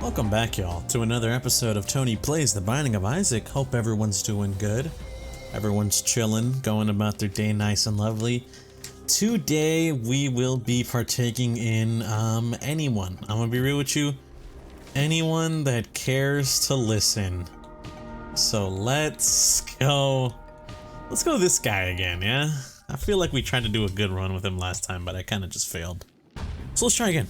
Welcome back, y'all, to another episode of Tony Plays The Binding of Isaac. Hope everyone's doing good. Everyone's chilling, going about their day nice and lovely. Today, we will be partaking in, anyone. I'm gonna be real with you. Anyone that cares to listen. So let's go this guy again, yeah? I feel like we tried to do a good run with him last time, but I kind of just failed. So let's try again.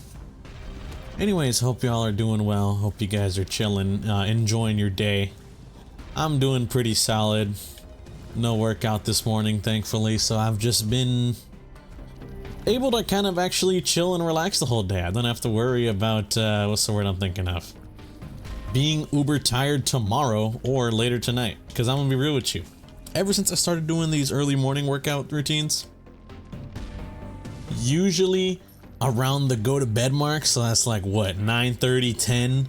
Anyways, hope y'all are doing well. Hope you guys are chilling, enjoying your day. I'm doing pretty solid. No workout this morning, thankfully, so I've just been able to kind of actually chill and relax the whole day. I don't have to worry about, what's the word I'm thinking of? Being uber tired tomorrow or later tonight. Because I'm gonna be real with you. Ever since I started doing these early morning workout routines, usually around the go to bed mark, so that's like what, 9:30, 10,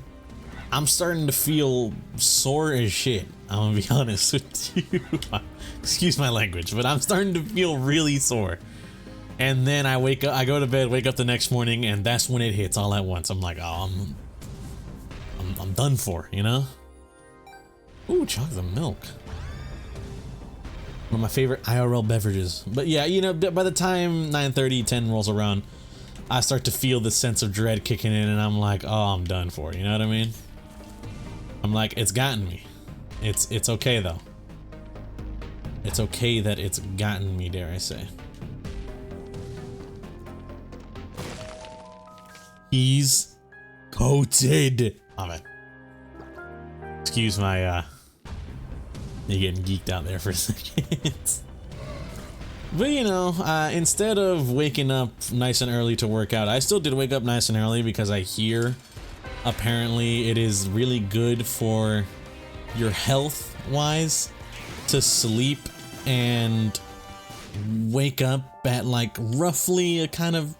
I'm starting to feel sore as shit. I'm gonna be honest with you. Excuse my language, but I'm starting to feel really sore. And then I wake up, I go to bed, wake up the next morning, and that's when it hits all at once. I'm like, oh, I'm done for, you know? Ooh, chocolate milk. One of my favorite IRL beverages. But yeah, you know, by the time 9:30, 10 rolls around, I start to feel this sense of dread kicking in, and I'm like, oh, I'm done for. You know what I mean? I'm like, it's gotten me. It's okay though. It's okay that it's gotten me, dare I say. He's coated. Oh man. Excuse my me getting geeked out there for a second. But you know, instead of waking up nice and early to work out, I still did wake up nice and early because I hear apparently it is really good for your health wise to sleep and wake up at like roughly a kind of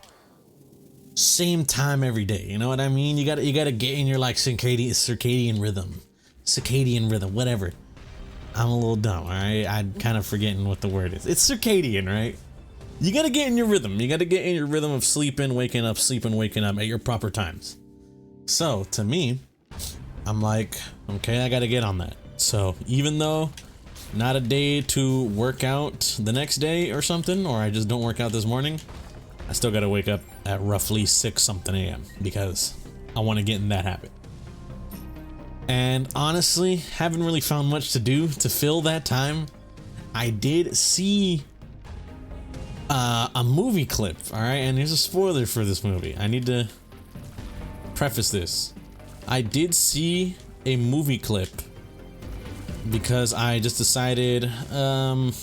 same time every day. You know what I mean? You gotta get in your like circadian rhythm, whatever. I'm a little dumb, alright? I'm kind of forgetting what the word is. It's circadian, right? You gotta get in your rhythm. You gotta get in your rhythm of sleeping, waking up at your proper times. So, to me, I'm like, okay, I gotta get on that. So, even though not a day to work out the next day or something, or I just don't work out this morning, I still gotta wake up at roughly 6 something a.m. because I want to get in that habit. And honestly, haven't really found much to do to fill that time. I did see a movie clip, alright? And here's a spoiler for this movie. I need to preface this. I did see a movie clip because I just decided, let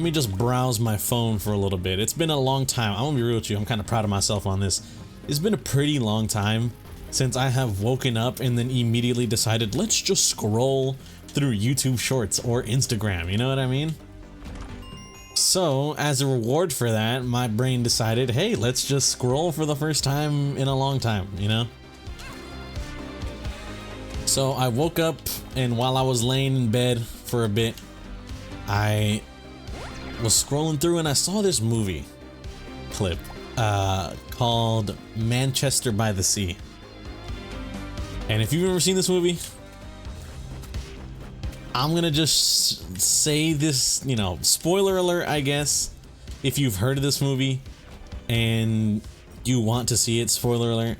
me just browse my phone for a little bit. It's been a long time. I'm gonna be real with you. I'm kind of proud of myself on this. It's been a pretty long time since I have woken up and then immediately decided, let's just scroll through YouTube Shorts or Instagram, you know what I mean? So, as a reward for that, my brain decided, hey, let's just scroll for the first time in a long time, you know? So, I woke up, and while I was laying in bed for a bit, I was scrolling through and I saw this movie clip called Manchester by the Sea. And if you've ever seen this movie, I'm gonna just say this, you know, spoiler alert, I guess. If you've heard of this movie and you want to see it, spoiler alert.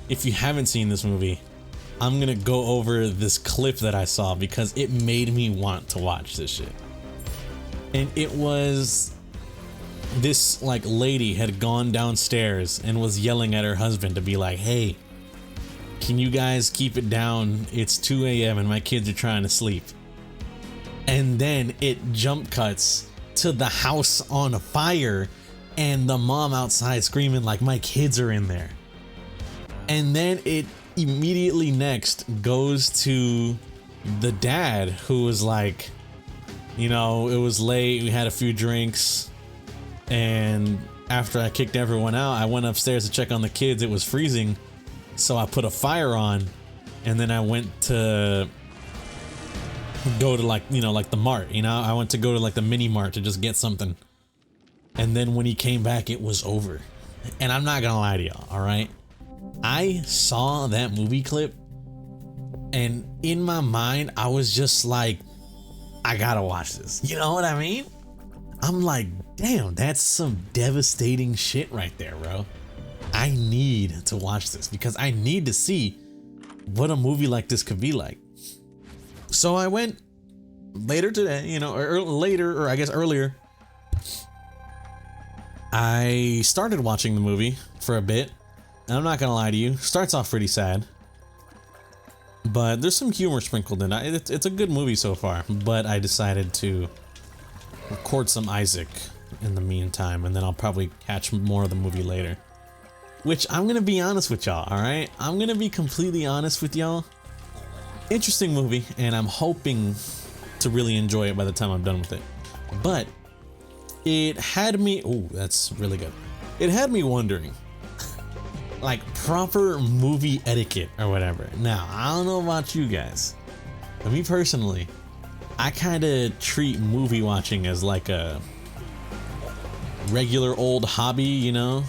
If you haven't seen this movie, I'm gonna go over this clip that I saw because it made me want to watch this shit. And it was this like lady had gone downstairs and was yelling at her husband to be like, hey, can you guys keep it down? It's 2 a.m. and my kids are trying to sleep. And then it jump cuts to the house on fire and the mom outside screaming like, my kids are in there. And then it immediately next goes to the dad who was like, you know, it was late, we had a few drinks, and after I kicked everyone out, I went upstairs to check on the kids. It was freezing. So I put a fire on, and then I went to go to like, you know, like the mart, you know, I went to go to like the mini mart to just get something. And then when he came back, it was over. And I'm not gonna lie to y'all, all right? I saw that movie clip, and in my mind, I was just like, I gotta watch this. You know what I mean? I'm like, damn, that's some devastating shit right there, bro. I need to watch this because I need to see what a movie like this could be like. So I went later today, you know, or I guess earlier. I started watching the movie for a bit, and I'm not gonna lie to you, starts off pretty sad, but there's some humor sprinkled in it. It's a good movie so far, but I decided to record some Isaac in the meantime, and then I'll probably catch more of the movie later. Which, I'm gonna be honest with y'all, alright? I'm gonna be completely honest with y'all. Interesting movie, and I'm hoping to really enjoy it by the time I'm done with it. But it had me, ooh, that's really good. It had me wondering, like, proper movie etiquette or whatever. Now, I don't know about you guys, but me personally, I kind of treat movie watching as like a regular old hobby, you know?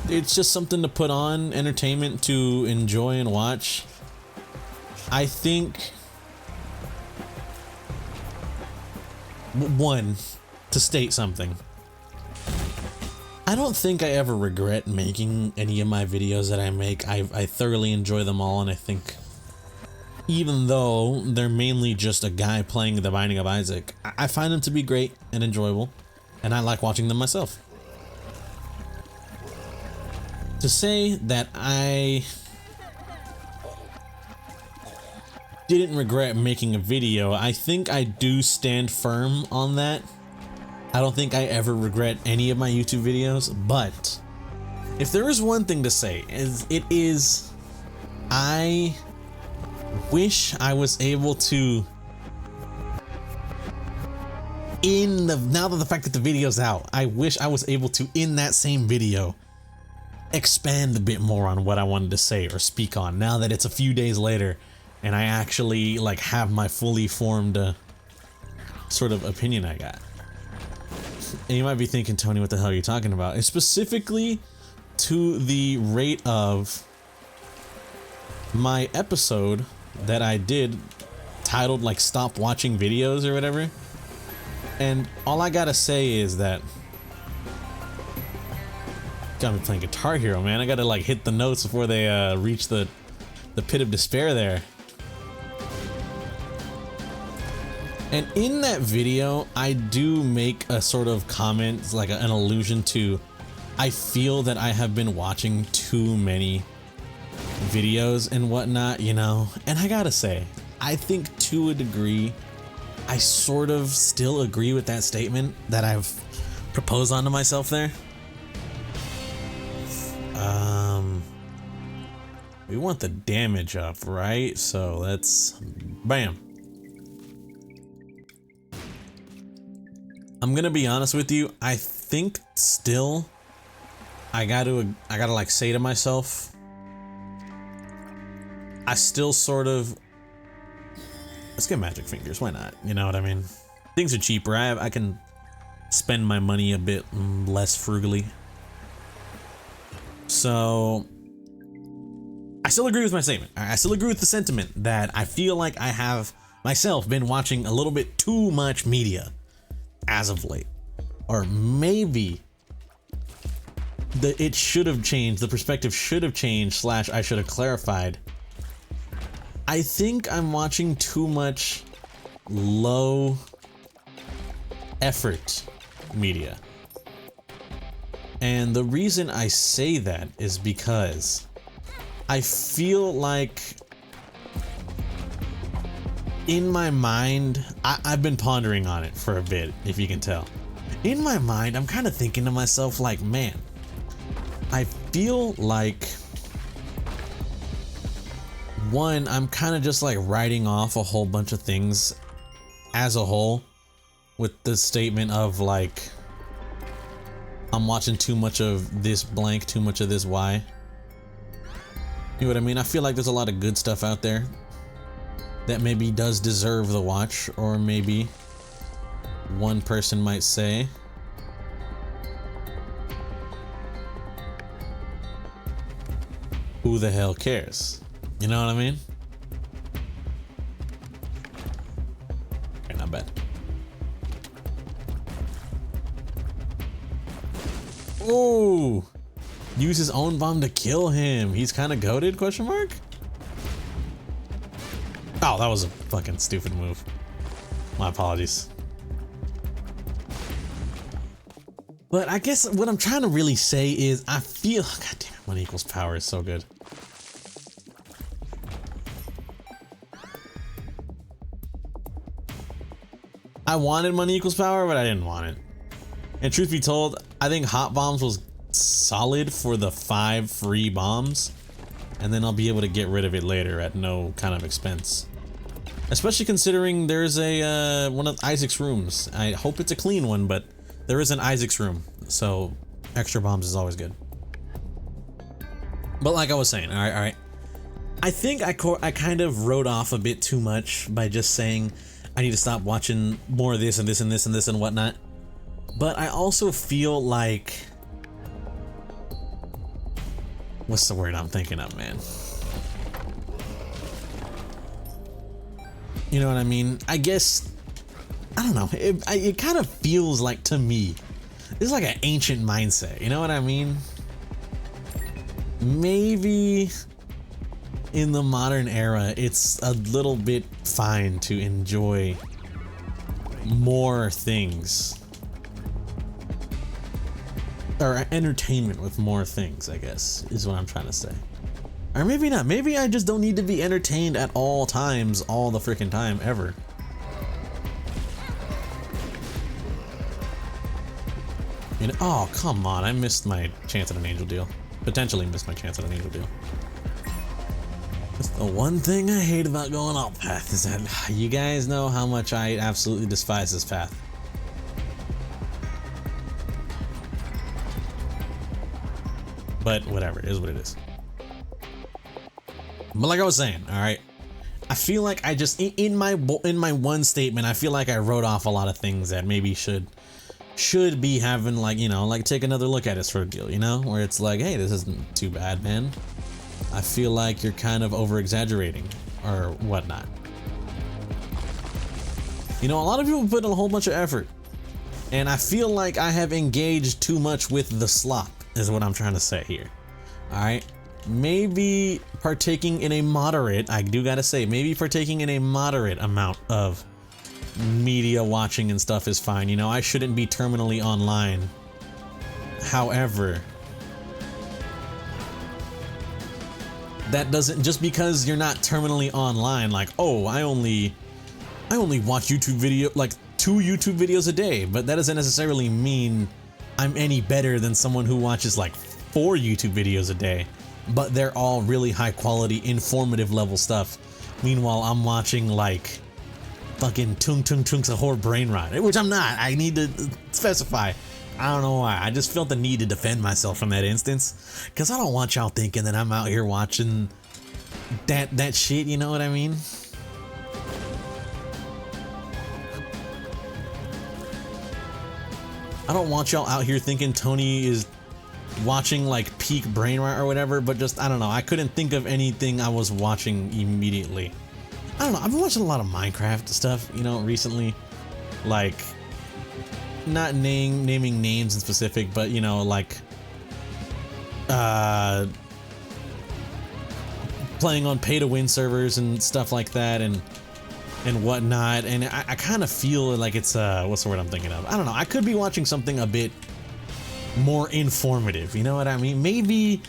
It's just something to put on, entertainment to enjoy and watch. I think, one, to state something, I don't think I ever regret making any of my videos that I make. I thoroughly enjoy them all, and I think even though they're mainly just a guy playing The Binding of Isaac, I find them to be great and enjoyable, and I like watching them myself. To say that I didn't regret making a video, I think I do stand firm on that. I don't think I ever regret any of my YouTube videos, but if there is one thing to say, it is I wish I was able to, now that the fact that the video's out, I wish I was able to, in that same video, expand a bit more on what I wanted to say or speak on, now that it's a few days later and I actually like have my fully formed sort of opinion I got. And you might be thinking, Tony, what the hell are you talking about? It's specifically to the rate of my episode that I did titled like Stop Watching Videos or whatever. And all I gotta say is that got me playing Guitar Hero, man. I gotta like hit the notes before they reach the pit of despair there. And in that video, I do make a sort of comment, like an allusion to, I feel that I have been watching too many videos and whatnot, you know? And I gotta say, I think to a degree, I sort of still agree with that statement that I've proposed onto myself there. We want the damage up, right? So let's, bam. I'm gonna be honest with you. I think still, I gotta like say to myself, I still sort of, let's get magic fingers. Why not? You know what I mean? Things are cheaper. I can spend my money a bit less frugally. So I still agree with my statement. I still agree with the sentiment that I feel like I have myself been watching a little bit too much media as of late. Or maybe it should have changed, the perspective should have changed, / I should have clarified. I think I'm watching too much low effort media. And the reason I say that is because I feel like in my mind, I've been pondering on it for a bit, if you can tell. In my mind, I'm kind of thinking to myself like, man, I feel like, one, I'm kind of just like writing off a whole bunch of things as a whole with the statement of like, I'm watching too much of this blank, too much of this Y. You know what I mean? I feel like there's a lot of good stuff out there that maybe does deserve the watch, or maybe one person might say. who the hell cares? You know what I mean? Okay, not bad. Ooh! Use his own bomb to kill him. He's kind of goated, question mark? Oh, that was a fucking stupid move. My apologies. But I guess what I'm trying to really say is I feel, god damn it, 1 equals power is so good. I wanted money equals power, but I didn't want it. And truth be told, I think hot bombs was solid for the 5 free bombs, and then I'll be able to get rid of it later at no kind of expense. Especially considering there's a one of Isaac's rooms. I hope it's a clean one, but there is an Isaac's room, so extra bombs is always good. But like I was saying, all right. I think I kind of wrote off a bit too much by just saying I need to stop watching more of this and this and this and this and whatnot. But I also feel like, what's the word I'm thinking of, man? You know what I mean? I guess, I don't know. It kind of feels like, to me, it's like an ancient mindset. You know what I mean? Maybe in the modern era, it's a little bit fine to enjoy more things. Or entertainment with more things, I guess, is what I'm trying to say. Or maybe not. Maybe I just don't need to be entertained at all times, all the freaking time, ever. You know, oh, come on. I missed my chance at an angel deal. Potentially missed my chance at an angel deal. That's the one thing I hate about going off path, is that you guys know how much I absolutely despise this path. But whatever, it is what it is. But like I was saying, all right, I feel like I just in my one statement, I feel like I wrote off a lot of things that maybe should be having, like, you know, like take another look at it sort of deal, you know, where it's like, hey, this isn't too bad, man. I feel like you're kind of over exaggerating or whatnot. You know, a lot of people put in a whole bunch of effort, and I feel like I have engaged too much with the slop, is what I'm trying to say here. All right. Maybe partaking in a moderate, I do gotta say, maybe partaking in a moderate amount of media watching and stuff is fine. You know, I shouldn't be terminally online. However, that doesn't, just because you're not terminally online, like, oh, I only watch YouTube video, like 2 YouTube videos a day, but that doesn't necessarily mean I'm any better than someone who watches like 4 YouTube videos a day, but they're all really high quality, informative level stuff. Meanwhile, I'm watching like fucking tung tung tung's a whore brain rot, which I'm not. I need to specify. I don't know why. I just felt the need to defend myself from that instance, because I don't want y'all thinking that I'm out here watching that shit, you know what I mean? I don't want y'all out here thinking Tony is watching like peak brain rot or whatever, but just, I don't know, I couldn't think of anything I was watching immediately. I don't know, I've been watching a lot of Minecraft stuff, you know, recently. Like, not naming names in specific, but, you know, like, playing on pay-to-win servers and stuff like that, and whatnot, and I kind of feel like it's, what's the word I'm thinking of? I don't know, I could be watching something a bit more informative, you know what I mean? Maybe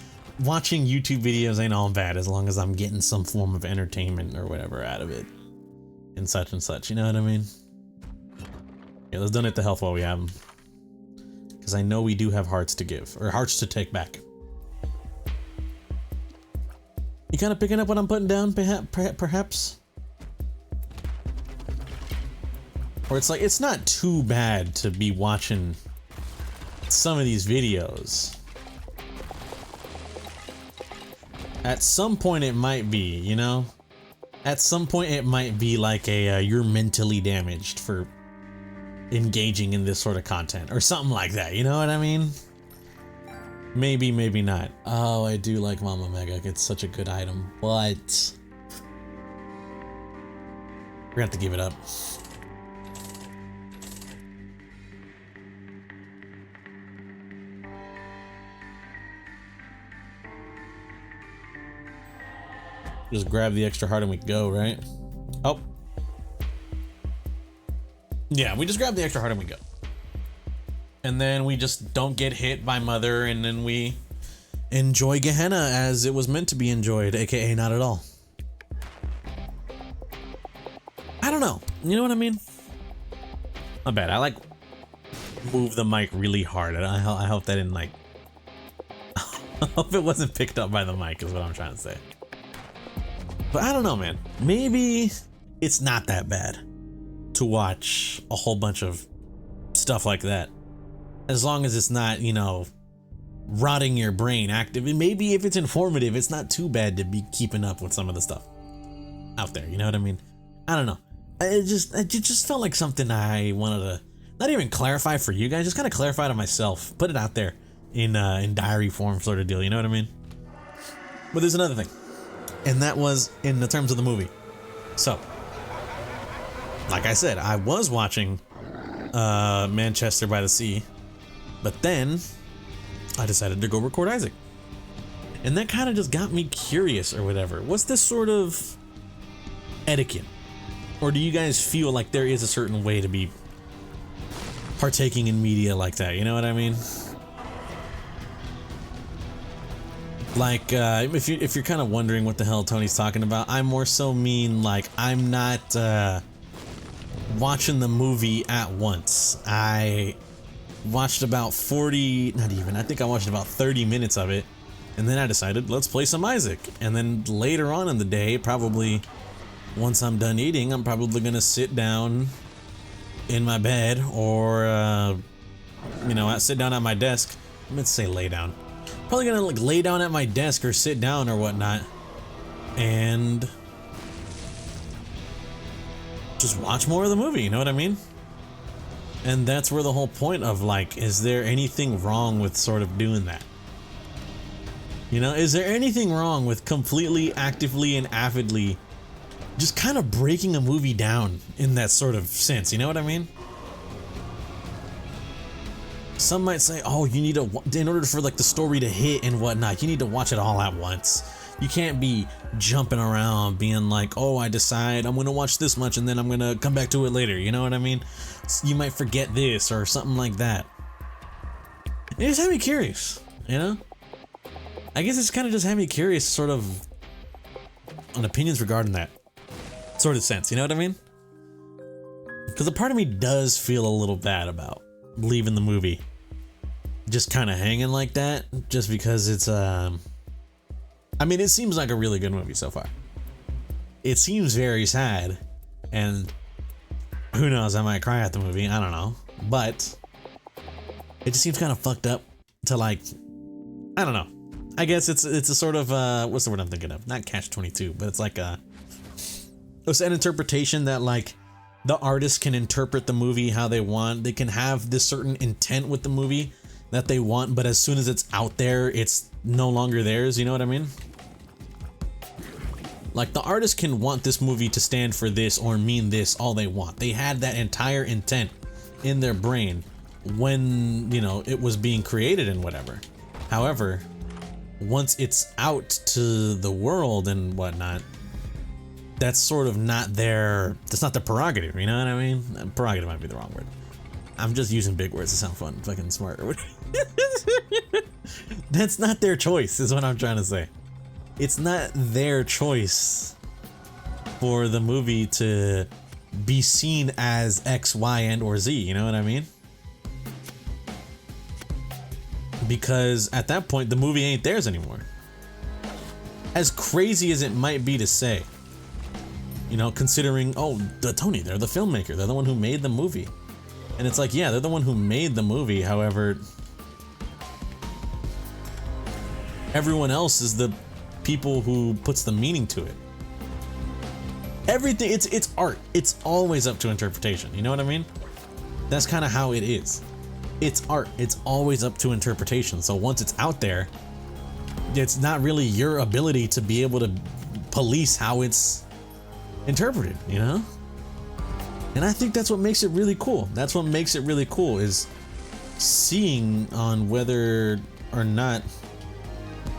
watching YouTube videos ain't all bad as long as I'm getting some form of entertainment or whatever out of it, and such, you know what I mean? Yeah, let's donate the health while we have them, because I know we do have hearts to give, or hearts to take back. You kind of picking up what I'm putting down, perhaps? Or it's like, it's not too bad to be watching some of these videos. At some point it might be, you know? At some point it might be like a, you're mentally damaged for engaging in this sort of content, or something like that, you know what I mean? Maybe, maybe not. Oh, I do like Mama Mega. It's such a good item, but we're gonna have to give it up. Just grab the extra heart and we go, right? Oh. Yeah, we just grab the extra heart and we go. And then we just don't get hit by Mother, and then we enjoy Gehenna as it was meant to be enjoyed, aka not at all. I don't know. You know what I mean? Not bad. I like move the mic really hard. I hope that didn't like... I hope it wasn't picked up by the mic is what I'm trying to say. But I don't know, man. Maybe it's not that bad to watch a whole bunch of stuff like that. As long as it's not, you know, rotting your brain active. And maybe if it's informative, it's not too bad to be keeping up with some of the stuff out there. You know what I mean? I don't know. It just felt like something I wanted to not even clarify for you guys, just kind of clarify to myself, put it out there in diary form sort of deal. You know what I mean? But there's another thing. And that was in the terms of the movie. So, like I said, I was watching Manchester by the Sea, but then I decided to go record Isaac. And that kind of just got me curious or whatever. What's this sort of etiquette? Or do you guys feel like there is a certain way to be partaking in media like that? You know what I mean? Like, if you're kind of wondering what the hell Tony's talking about, I more so mean like I'm not watching the movie at once. I watched about 40, not even, I think I watched about 30 minutes of it, and then I decided, let's play some Isaac. And then later on in the day, probably once I'm done eating, I'm probably gonna sit down in my bed or, you know, sit down at my desk. I meant to say lay down. Probably gonna like lay down at my desk or sit down or whatnot and just watch more of the movie, you know what I mean? And that's where the whole point of like, is there anything wrong with sort of doing that? You know, is there anything wrong with completely, actively, and avidly just kind of breaking a movie down in that sort of sense, you know what I mean? Some might say, oh, you need to, in order for like the story to hit and whatnot, you need to watch it all at once. You can't be jumping around being like, oh, I decide I'm gonna watch this much and then I'm gonna come back to it later, you know what I mean? You might forget this or something like that. It just had me curious, you know? I guess it's kind of just had me curious sort of on opinions regarding that sort of sense, you know what I mean? Because a part of me does feel a little bad about leaving the movie just kind of hanging like that, just because it's I mean, it seems like a really good movie so far. It seems very sad, and who knows, I might cry at the movie, I don't know, but it just seems kind of fucked up to like, I don't know. I guess it's a sort of what's the word I'm thinking of? Not catch-22, but it's like it's an interpretation that like the artist can interpret the movie how they want. They can have this certain intent with the movie that they want, but as soon as it's out there, it's no longer theirs, you know what I mean? Like the artist can want this movie to stand for this or mean this all they want. They had that entire intent in their brain when, you know, it was being created and whatever. However, once it's out to the world and whatnot, that's sort of not that's not their prerogative, you know what I mean? Prerogative might be the wrong word. I'm just using big words to sound fun, fucking smart. That's not their choice, is what I'm trying to say. It's not their choice for the movie to be seen as X, Y, and or Z, you know what I mean? Because at that point, the movie ain't theirs anymore. As crazy as it might be to say, you know, considering, oh, Tony, they're the filmmaker, they're the one who made the movie. And it's like, yeah, they're the one who made the movie, however, everyone else is the people who puts the meaning to it. Everything, it's art. It's always up to interpretation, you know what I mean? That's kind of how it is. it's art. It's always up to interpretation. So once it's out there, it's not really your ability to be able to police how it's interpreted, you know? And I think that's what makes it really cool. That's what makes it really cool, is seeing on whether or not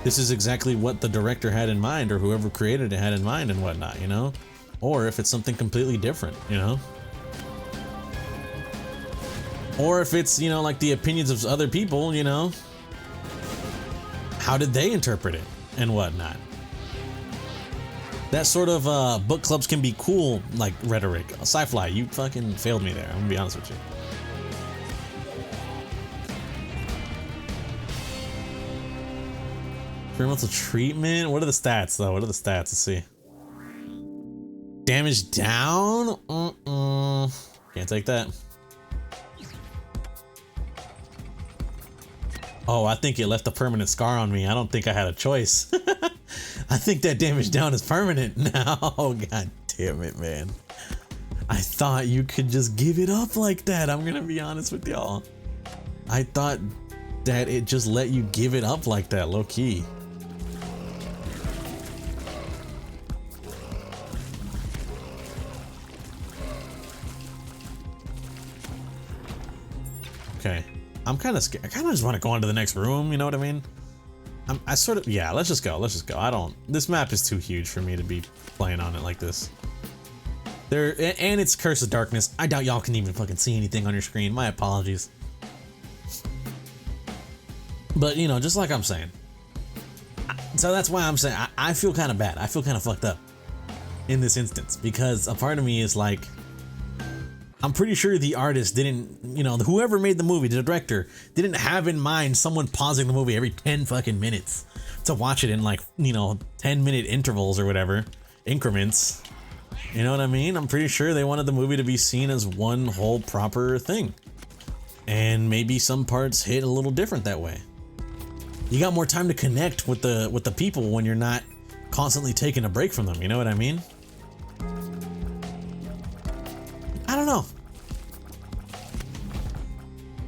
this is exactly what the director had in mind, or whoever created it had in mind and whatnot, you know? Or if it's something completely different, you know? Or if it's, you know, like the opinions of other people, you know? How did they interpret it and whatnot? That sort of book clubs can be cool, like rhetoric. Sci-Fly, you fucking failed me there. I'm gonna be honest with you. Experimental treatment? What are the stats though? What are the stats? Let's see. Damage down? Can't take that. Oh, I think it left a permanent scar on me. I don't think I had a choice. I think that damage down is permanent now. Oh, god damn it, man. I thought you could just give it up like that. I'm gonna be honest with y'all. I thought that it just let you give it up like that, low key. Okay. I'm kind of scared. I kind of just want to go on to the next room, you know what I mean? I sort of, yeah, let's just go. This map is too huge for me to be playing on it like this. And it's Curse of Darkness. I doubt y'all can even fucking see anything on your screen. My apologies. But, you know, just like I'm saying. So that's why I'm saying, I feel kind of bad. I feel kind of fucked up in this instance, because a part of me is like, I'm pretty sure the artist didn't, you know, whoever made the movie, the director, didn't have in mind someone pausing the movie every 10 fucking minutes to watch it in, like, you know, 10-minute intervals or whatever, increments. You know what I mean? I'm pretty sure they wanted the movie to be seen as one whole proper thing. And maybe some parts hit a little different that way. You got more time to connect with the people when you're not constantly taking a break from them, you know what I mean? I don't know.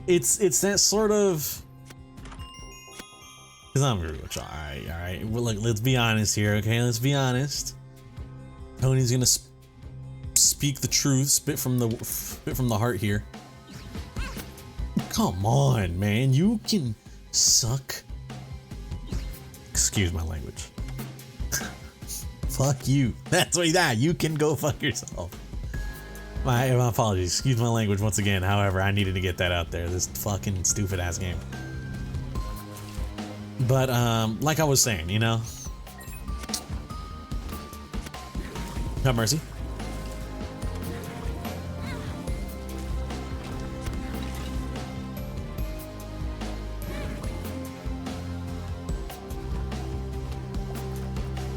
It's that sort of, because I'm gonna go. All right. Well, look, let's be honest here, okay? Let's be honest. Tony's gonna speak the truth, spit from the heart here. Come on, man, you can suck. Excuse my language. Fuck you. That's what that. You can go fuck yourself. My apologies. Excuse my language once again. However, I needed to get that out there. This fucking stupid ass game. But like I was saying, you know. Have mercy.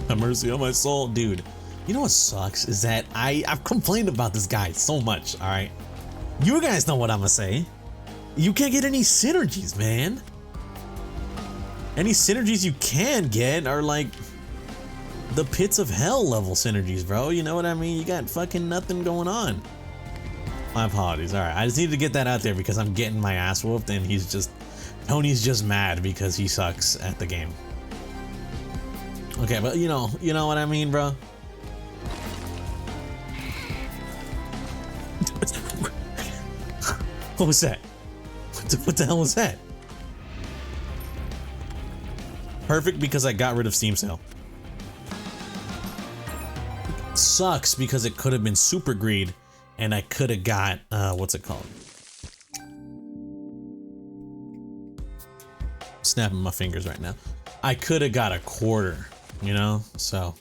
Have mercy on my soul, dude. You know what sucks is that I've complained about this guy so much, all right? You guys know what I'm gonna say. You can't get any synergies, man. Any synergies you can get are like the pits of hell level synergies, bro. You know what I mean? You got fucking nothing going on. My apologies. All right, I just needed to get that out there because I'm getting my ass whooped and Tony's just mad because he sucks at the game. Okay, but you know what I mean, bro? What was that? What the hell was that? Perfect because I got rid of Steam Sale. Sucks because it could have been Super Greed and I could have got, what's it called? Snapping my fingers right now. I could have got a quarter, you know? So,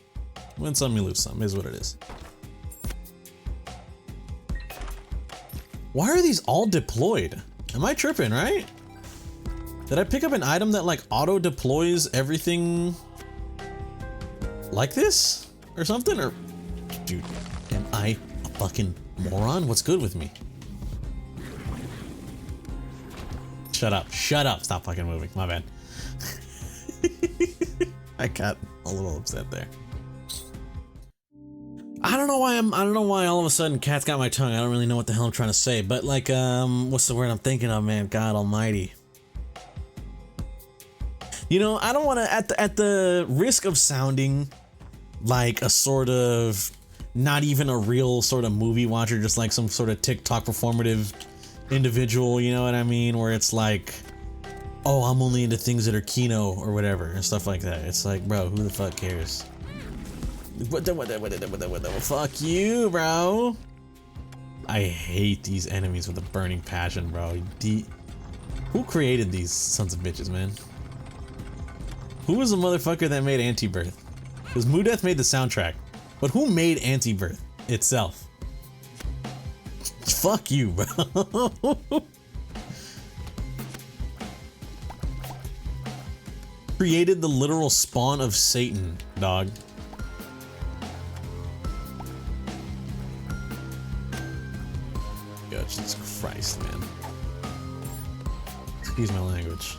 win some, you lose some, is what it is. Why are these all deployed? Am I tripping, right? Did I pick up an item that like auto deploys everything like this or something? Or, dude, am I a fucking moron? What's good with me? Shut up, stop fucking moving, my bad. I got a little upset there. I don't know why I don't know why all of a sudden cat's got my tongue. I don't really know what the hell I'm trying to say, but like, what's the word I'm thinking of, man? God almighty. You know, I don't want to, at the risk of sounding like a sort of, not even a real sort of movie watcher, just like some sort of TikTok performative individual, you know what I mean? Where it's like, oh, I'm only into things that are Kino or whatever and stuff like that. It's like, bro, who the fuck cares? What the fuck you, bro? I hate these enemies with a burning passion, bro. Who created these sons of bitches, man? Who was the motherfucker that made Anti-Birth? Because Moodeth made the soundtrack, but who made Anti-Birth itself? Fuck you, bro. Created the literal spawn of Satan, dog. God, Jesus Christ, man. Excuse my language.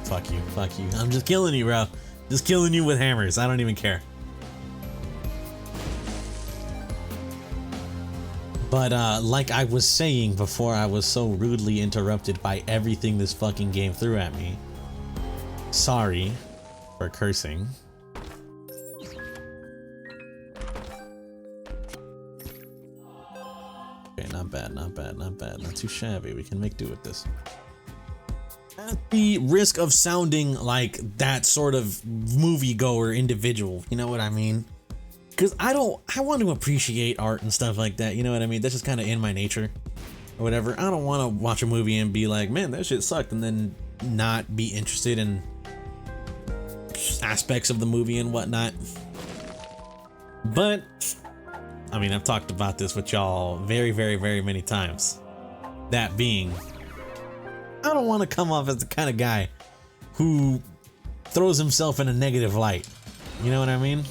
Fuck you, fuck you. I'm just killing you, bro. Just killing you with hammers. I don't even care. But like I was saying before I was so rudely interrupted by everything this fucking game threw at me. Sorry for cursing. Okay, not bad, not bad, not bad. Not too shabby. We can make do with this. At the risk of sounding like that sort of moviegoer individual, you know what I mean? Because I want to appreciate art and stuff like that, you know what I mean? That's just kind of in my nature or whatever. I don't want to watch a movie and be like, man, that shit sucked, and then not be interested in aspects of the movie and whatnot. But, I mean, I've talked about this with y'all very, very, very many times. That being, I don't want to come off as the kind of guy who throws himself in a negative light. You know what I mean?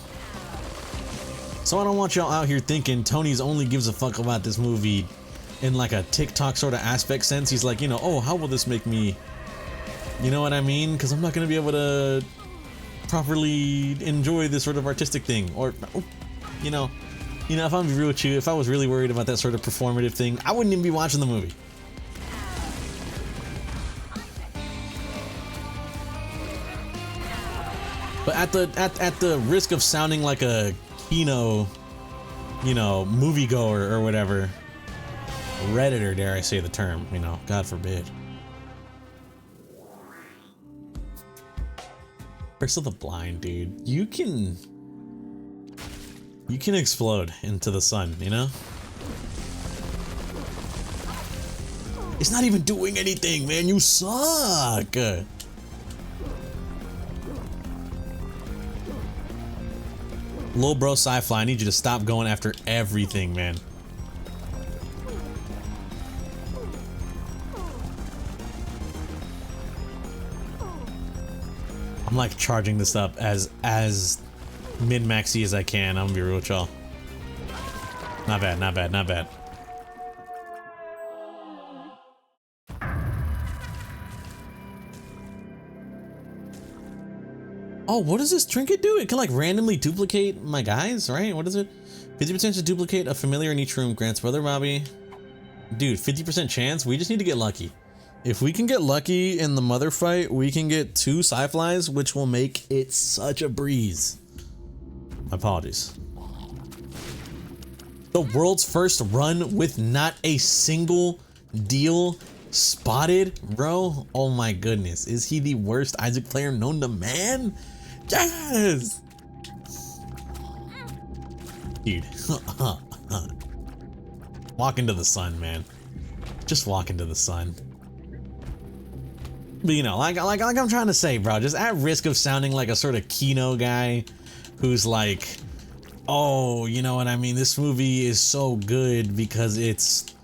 So I don't want y'all out here thinking Tony's only gives a fuck about this movie in like a TikTok sort of aspect sense. He's like, you know, oh, how will this make me, you know what I mean? Because I'm not going to be able to properly enjoy this sort of artistic thing. Or, you know, if I'm real with you, if I was really worried about that sort of performative thing, I wouldn't even be watching the movie. But at the risk of sounding like a Kino, you know, moviegoer or whatever, Redditor, dare I say the term, you know, God forbid. Curse of the Blind, dude. You can explode into the sun, you know? It's not even doing anything, man. You suck. Lil bro Sci-Fly, I need you to stop going after everything, man. I'm like charging this up as min-maxy as I can. I'm gonna be real with y'all. Not bad, not bad, not bad. Oh, what does this trinket do? It can like randomly duplicate my guys, right? What is it? 50% to duplicate a familiar in each room. Grants Brother Bobby. Dude, 50% chance? We just need to get lucky. If we can get lucky in the mother fight, we can get 2 Sci-Flies, which will make it such a breeze. My apologies. The world's first run with not a single deal spotted, bro. Oh my goodness. Is he the worst Isaac player known to man? Yes! Dude. Walk into the sun, man. Just walk into the sun. But you know, like I'm trying to say, bro, just at risk of sounding like a sort of Kino guy who's like, oh, you know what I mean? This movie is so good because it's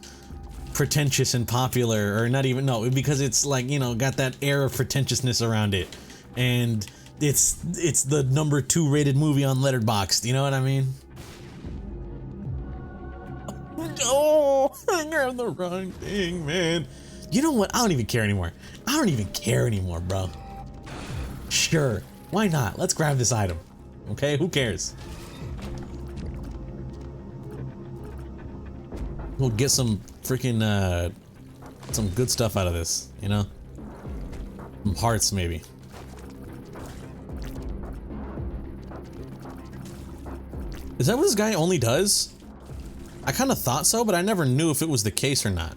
pretentious and popular, or not even, no, because it's like, you know, got that air of pretentiousness around it. And it's the #2 rated movie on Letterboxd, you know what I mean? Oh, I grabbed the wrong thing, man. You know what? I don't even care anymore. I don't even care anymore, bro. Sure, why not? Let's grab this item. Okay, who cares? We'll get some freaking some good stuff out of this, you know? Some hearts, maybe. Is that what this guy only does? I kind of thought so, but I never knew if it was the case or not.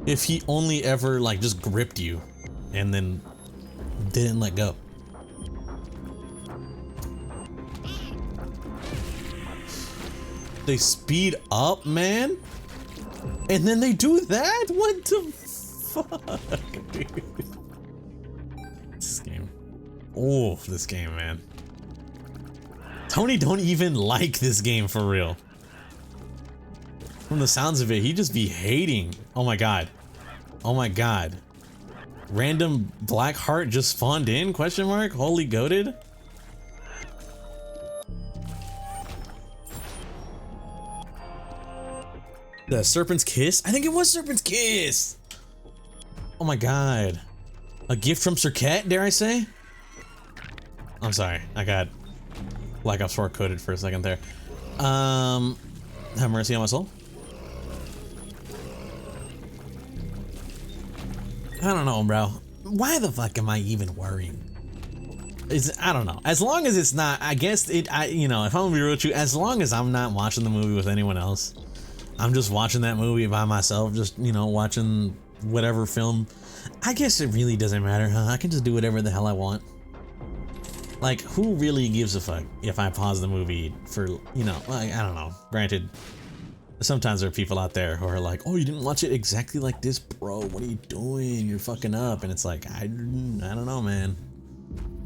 If he only ever, like, just gripped you and then didn't let go. They speed up, man? And then they do that? What the fuck, dude? This game. Oh, this game, man. Tony don't even like this game for real. From the sounds of it, he just be hating. Oh my god. Oh my god. Random black heart just spawned in? Question mark? Holy goated? The Serpent's Kiss? I think it was Serpent's Kiss! Oh my god. A gift from Etiquette, dare I say? I'm sorry, I got Black Ops 4 coded for a second there. Have mercy on my soul. I don't know, bro. Why the fuck am I even worrying? I don't know. As long as it's not, I guess you know, if I'm gonna be real with you, as long as I'm not watching the movie with anyone else, I'm just watching that movie by myself, just, you know, watching whatever film, I guess it really doesn't matter, huh? I can just do whatever the hell I want. Like, who really gives a fuck if I pause the movie for, you know, like, I don't know. Granted, sometimes there are people out there who are like, oh, you didn't watch it exactly like this, bro. What are you doing? You're fucking up. And it's like, I don't know, man.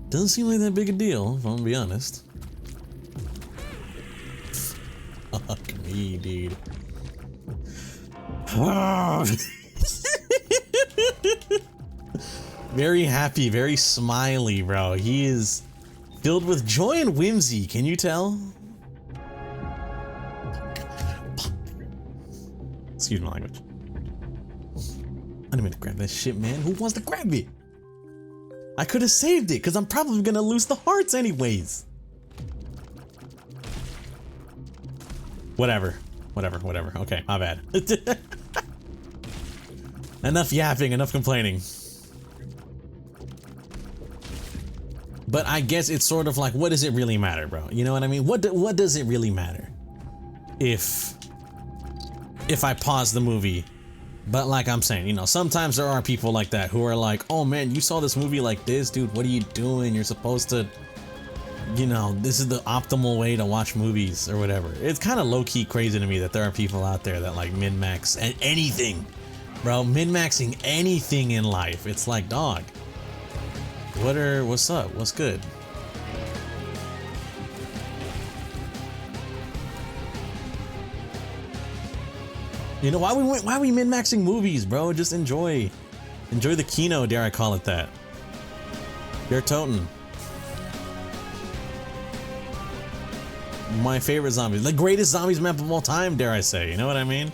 Doesn't seem like that big a deal, if I'm gonna be honest. Fuck me, dude. Very happy, very smiley, bro. He is filled with joy and whimsy, can you tell? Excuse my language. I didn't mean to grab that shit, man. Who wants to grab it? I could have saved it, because I'm probably gonna lose the hearts anyways. Whatever. Okay, my bad. Enough yapping, enough complaining. But I guess it's sort of like, what does it really matter, bro? You know what I mean? What does it really matter if I pause the movie? But like I'm saying, you know, sometimes there are people like that who are like, oh man, you saw this movie like this, dude, what are you doing? You're supposed to, you know, this is the optimal way to watch movies or whatever. It's kind of low-key crazy to me that there are people out there that like min-max anything, bro. Min-maxing anything in life. It's like, dog, what's up? What's good? You know, why are we min-maxing movies, bro? Just enjoy the kino, dare I call it that. You're totin'. My favorite zombies, the greatest zombies map of all time, dare I say, you know what I mean?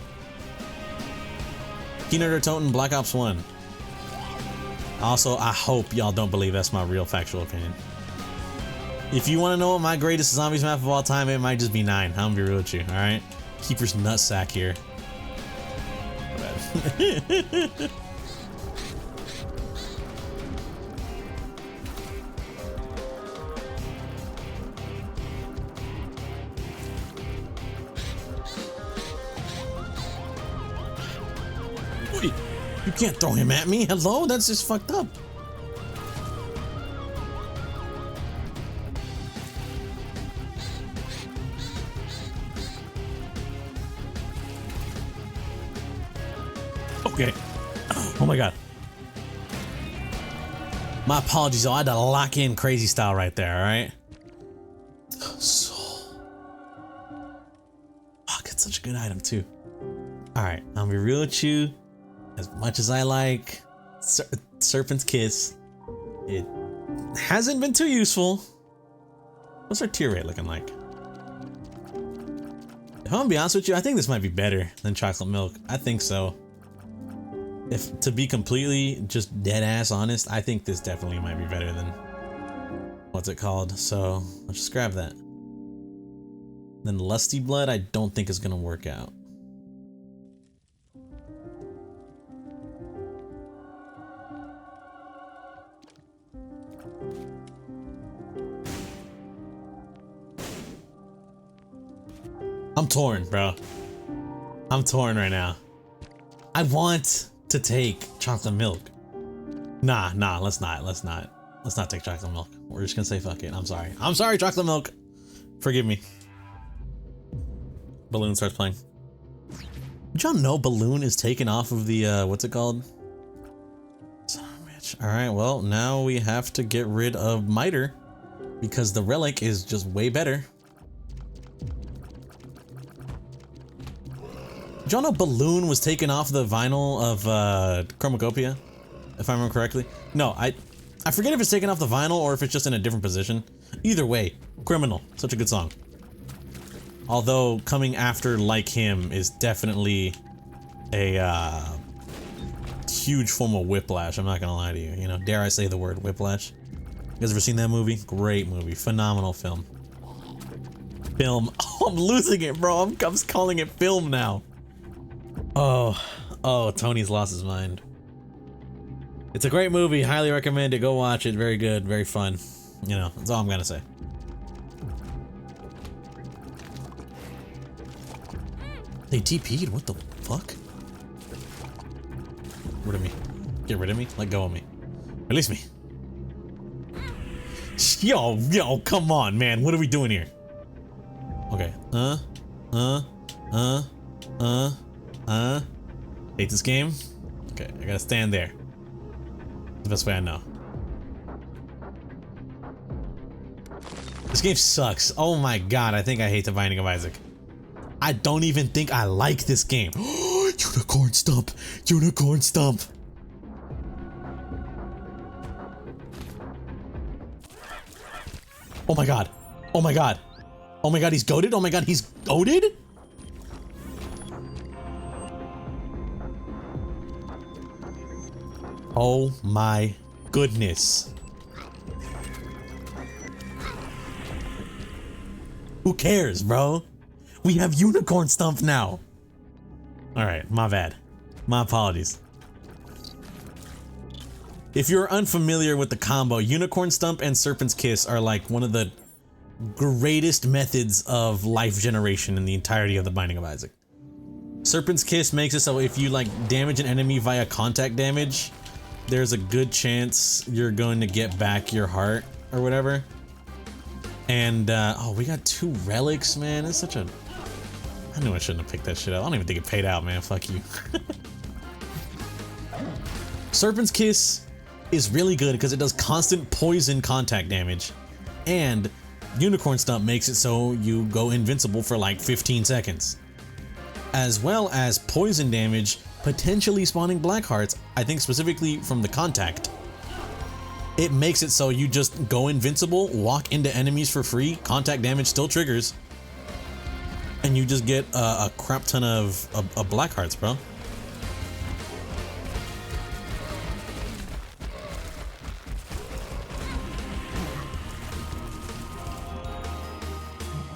Kino der Toten, Black Ops 1. Also, I hope y'all don't believe that's my real factual opinion. If you want to know what my greatest zombies map of all time, it might just be 9. I'm gonna be real with you, alright? Keeper's nutsack here. You can't throw him at me. Hello? That's just fucked up. Okay. Oh my god. My apologies, though. I had to lock in crazy style right there, alright? Soul. Fuck, it's such a good item, too. Alright, I'll be real with you. As much as I like Serpent's Kiss, it hasn't been too useful. What's our tier rate looking like? If I'm gonna be honest with you, I think this might be better than chocolate milk. I think so. If to be completely just dead ass honest, I think this definitely might be better than what's it called, so let's just grab that. Then Lusty Blood I don't think is gonna work out. I'm torn, bro. I'm torn right now. I want to take chocolate milk. Nah, let's not. Let's not take chocolate milk. We're just gonna say fuck it. I'm sorry. I'm sorry, chocolate milk. Forgive me. Balloon starts playing. Did y'all know Balloon is taken off of the, what's it called? Son of a bitch. Alright, well, now we have to get rid of Miter because the relic is just way better. Did y'all know Balloon was taken off the vinyl of Chromacopia? If I remember correctly. No, I forget if it's taken off the vinyl or if it's just in a different position. Either way, Criminal. Such a good song. Although coming after Like Him is definitely a huge form of whiplash. I'm not gonna lie to you. You know, dare I say the word whiplash? You guys ever seen that movie? Great movie. Phenomenal film. Film. Oh, I'm losing it, bro. I'm calling it film now. Oh, Tony's lost his mind. It's a great movie. Highly recommend it. Go watch it. Very good. Very fun. You know, that's all I'm gonna say. They TP'd? What the fuck? Get rid of me. Get rid of me? Let go of me. Release me. Yo, come on, man. What are we doing here? Okay. Hate this game. Okay, I gotta stand there. The best way I know. This game sucks. Oh my god, I think I hate The Binding of Isaac. I don't even think I like this game. Unicorn Stump! Unicorn Stump! Oh my god. Oh my god. Oh my god, he's goated? Oh my god, he's goated? Oh my goodness. Who cares, bro? We have Unicorn Stump now. Alright, my bad. My apologies. If you're unfamiliar with the combo, Unicorn Stump and Serpent's Kiss are like one of the greatest methods of life generation in the entirety of The Binding of Isaac. Serpent's Kiss makes it so if you like damage an enemy via contact damage, there's a good chance you're going to get back your heart or whatever. And oh, we got 2 relics, man. It's such a... I knew I shouldn't have picked that shit up. I don't even think it paid out, man. Fuck you. Serpent's Kiss is really good because it does constant poison contact damage. And Unicorn Stump makes it so you go invincible for like 15 seconds. As well as poison damage, potentially spawning black hearts, I think specifically from the contact. It makes it so you just go invincible, walk into enemies for free, contact damage still triggers, and you just get a crap ton of black hearts, bro.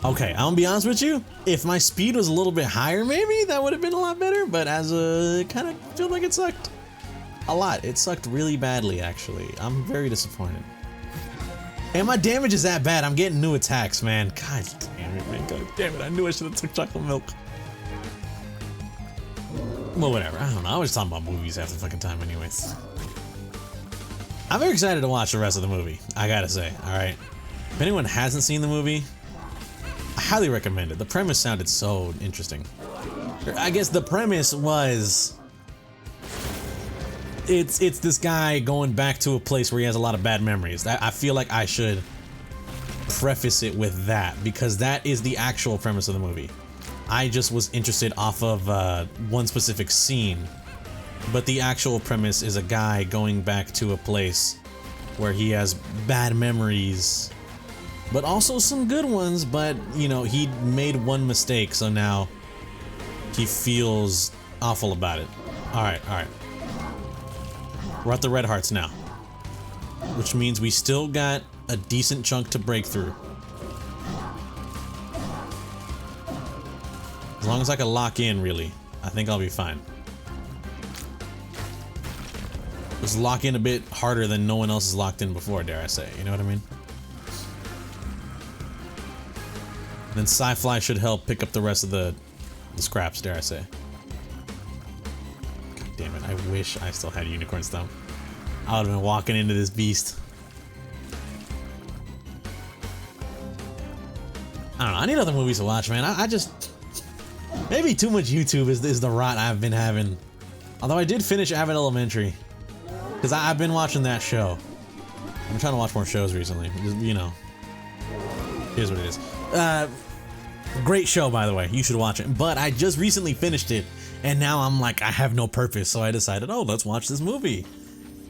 Okay, I'm gonna be honest with you. If my speed was a little bit higher, maybe that would have been a lot better. But as a kind of feel like it sucked a lot. It sucked really badly, actually. I'm very disappointed. And my damage is that bad. I'm getting new attacks, man. God damn it, man. God damn it. I knew I should have took chocolate milk. Well, whatever. I don't know. I was talking about movies half the fucking time, anyways. I'm very excited to watch the rest of the movie. I gotta say. All right. If anyone hasn't seen the movie, I highly recommend it. The premise sounded so interesting. I guess the premise was it's this guy going back to a place where he has a lot of bad memories. I feel like I should preface it with that because that is the actual premise of the movie. I just was interested off of one specific scene, but the actual premise is a guy going back to a place where he has bad memories, but also some good ones, but you know, he made one mistake, so now he feels awful about it. All right. We're at the red hearts now, which means we still got a decent chunk to break through. As long as I can lock in, really, I think I'll be fine. Just lock in a bit harder than no one else is locked in before, dare I say. You know what I mean? Then Sci-Fly should help pick up the rest of the scraps, dare I say. God damn it, I wish I still had Unicorn Stump. I would have been walking into this beast. I don't know, I need other movies to watch, man. I just... Maybe too much YouTube is the rot I've been having. Although I did finish Abbott Elementary. Because I've been watching that show. I'm trying to watch more shows recently. Just, you know. Here's what it is. Great show, by the way. You should watch it. But I just recently finished it. And now I'm like, I have no purpose. So I decided, oh, let's watch this movie.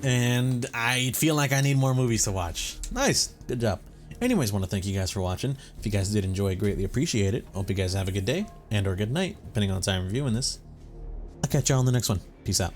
And I feel like I need more movies to watch. Nice. Good job. Anyways, want to thank you guys for watching. If you guys did enjoy, greatly appreciate it. Hope you guys have a good day and or good night, depending on the time of viewing this. I'll catch y'all on the next one. Peace out.